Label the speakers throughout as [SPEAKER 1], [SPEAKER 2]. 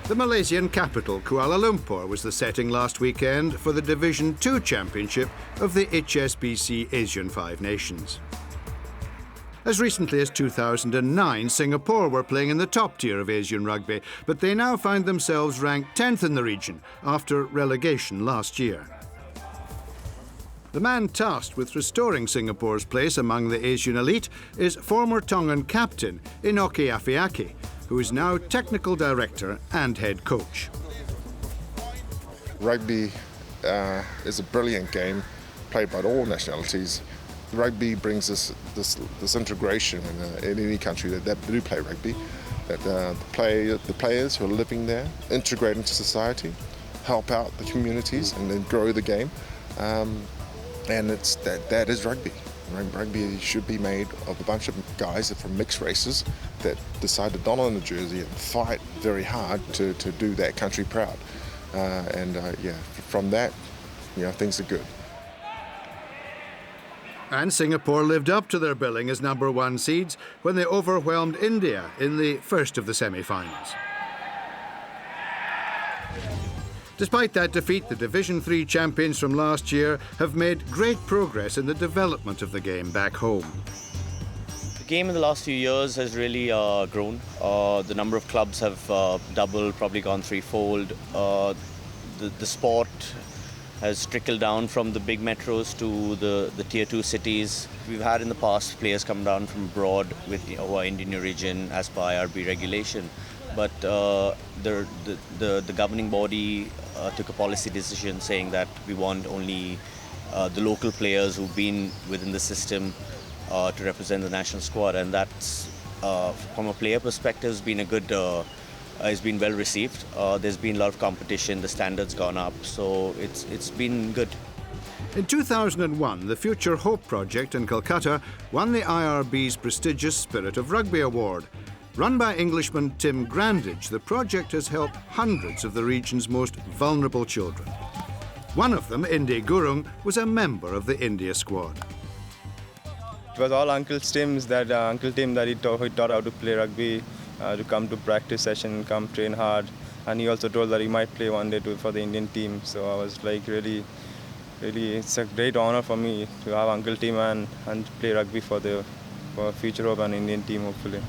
[SPEAKER 1] The Malaysian capital, Kuala Lumpur, was the setting last weekend for the Division 2 Championship of the HSBC Asian Five Nations. As recently as 2009, Singapore were playing in the top tier of Asian rugby, but they now find themselves ranked 10th in the region after relegation last year. The man tasked with restoring Singapore's place among the Asian elite is former Tongan captain Inoki Afiaki, who is now technical director and head coach.
[SPEAKER 2] Rugby is a brilliant game played by all nationalities. Rugby brings us this integration in any country that do play rugby, that the players who are living there integrate into society, help out the communities and then grow the game. And that is rugby. Rugby should be made of a bunch of guys from mixed races that decide to don on the jersey and fight very hard to do that country proud. From that, things are good.
[SPEAKER 1] And Singapore lived up to their billing as number 1 seeds when they overwhelmed India in the first of the semi-finals. Despite that defeat, the Division 3 champions from last year have made great progress in the development of the game back home.
[SPEAKER 3] The game in the last few years has really grown. The number of clubs have doubled, probably gone threefold. The sport has trickled down from the big metros to the tier 2 cities. We've had in the past players come down from abroad with our Indian origin as per IRB regulation. But the governing body took a policy decision saying that we want only the local players who've been within the system to represent the national squad, and that's from a player perspective has been well received. There's been a lot of competition, the standards gone up, so it's been good.
[SPEAKER 1] In 2001, the Future Hope project in Calcutta won the IRB's prestigious Spirit of Rugby Award. Run by Englishman Tim Grandage, the project has helped hundreds of the region's most vulnerable children. One of them, Indi Gurung, was a member of the India squad.
[SPEAKER 4] It was all Uncle Tim's that he taught how to play rugby, to come to practice session, come train hard, and he also told that he might play one day for the Indian team. So I was like, really, it's a great honor for me to have Uncle Tim and play rugby for Future Hope and Indian team, hopefully.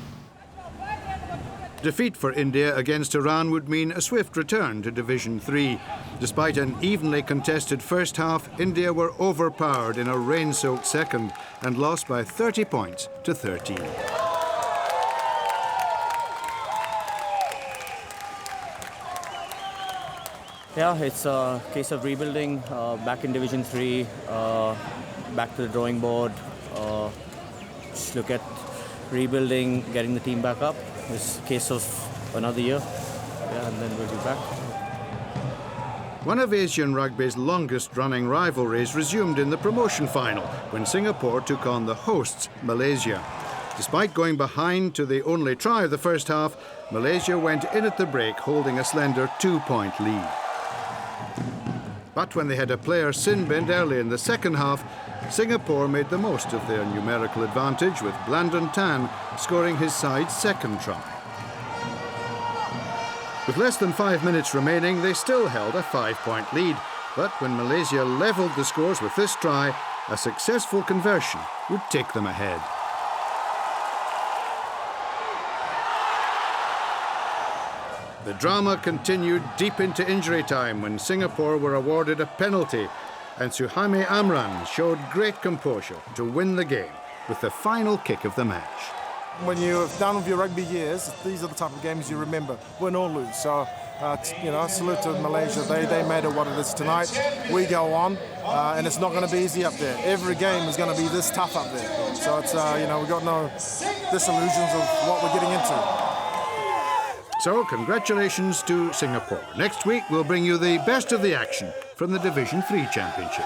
[SPEAKER 1] Defeat for India against Iran would mean a swift return to Division 3. Despite an evenly contested first half, India were overpowered in a rain-soaked second and lost by 30 points to 13.
[SPEAKER 5] Yeah, it's a case of rebuilding, back in Division 3, back to the drawing board, just look at rebuilding, getting the team back up. It's a case of another year, and then we'll be back.
[SPEAKER 1] One of Asian rugby's longest-running rivalries resumed in the promotion final when Singapore took on the hosts, Malaysia. Despite going behind to the only try of the first half, Malaysia went in at the break holding a slender 2-point lead. But when they had a player sin-binned early in the second half, Singapore made the most of their numerical advantage, with Blandon Tan scoring his side's second try. With less than 5 minutes remaining, they still held a 5-point lead. But when Malaysia levelled the scores with this try, a successful conversion would take them ahead. The drama continued deep into injury time when Singapore were awarded a penalty, and Suhaimi Amran showed great composure to win the game with the final kick of the match.
[SPEAKER 6] When you're done with your rugby years, these are the type of games you remember, win or lose. So, salute to Malaysia. They made it what it is tonight. We go on, and it's not going to be easy up there. Every game is going to be this tough up there. So it's, we've got no disillusions of what we're getting into.
[SPEAKER 1] So, congratulations to Singapore. Next week, we'll bring you the best of the action from the Division 3 Championship.